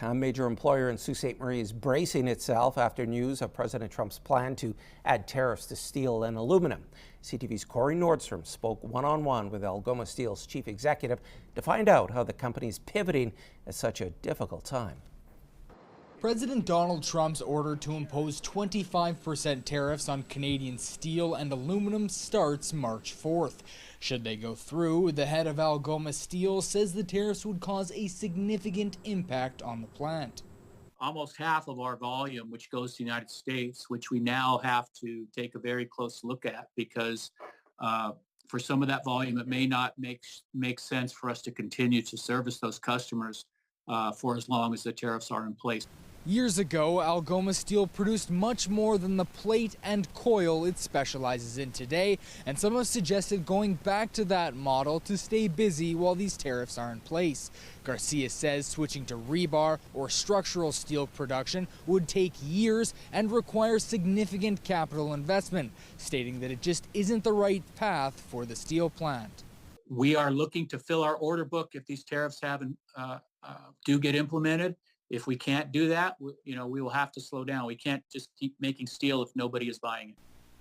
A major employer in Sault Ste. Marie is bracing itself after news of President Trump's plan to add tariffs to steel and aluminum. CTV's Cory Nordstrom spoke one-on-one with Algoma Steel's chief executive to find out how the company is pivoting at such a difficult time. President Donald Trump's order to impose 25% tariffs on Canadian steel and aluminum starts March 4th. Should they go through, the head of Algoma Steel says the tariffs would cause a significant impact on the plant. Almost half of our volume, which goes to the United States, which we now have to take a very close look at because for some of that volume, it may not make sense for us to continue to service those customers for as long as the tariffs are in place. Years ago, Algoma Steel produced much more than the plate and coil it specializes in today, and some have suggested going back to that model to stay busy while these tariffs are in place. Garcia says switching to rebar or structural steel production would take years and require significant capital investment, stating that it just isn't the right path for the steel plant. We are looking to fill our order book if these tariffs do get implemented. If we can't do that, we will have to slow down. We can't just keep making steel if nobody is buying it.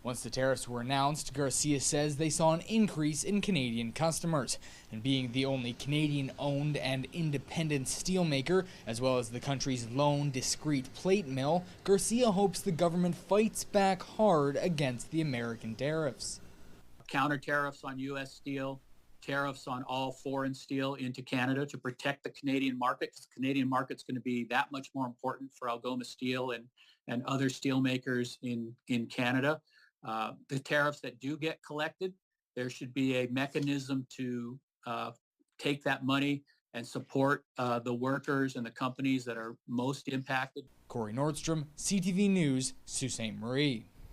Once the tariffs were announced, Garcia says they saw an increase in Canadian customers. And being the only Canadian-owned and independent steelmaker, as well as the country's lone discrete plate mill, Garcia hopes the government fights back hard against the American tariffs. Counter tariffs on U.S. steel, tariffs on all foreign steel into Canada to protect the Canadian market, because the Canadian market's going to be that much more important for Algoma Steel and other steel makers in Canada. The tariffs that do get collected, there should be a mechanism to take that money and support the workers and the companies that are most impacted. Cory Nordstrom, CTV News, Sault Ste. Marie.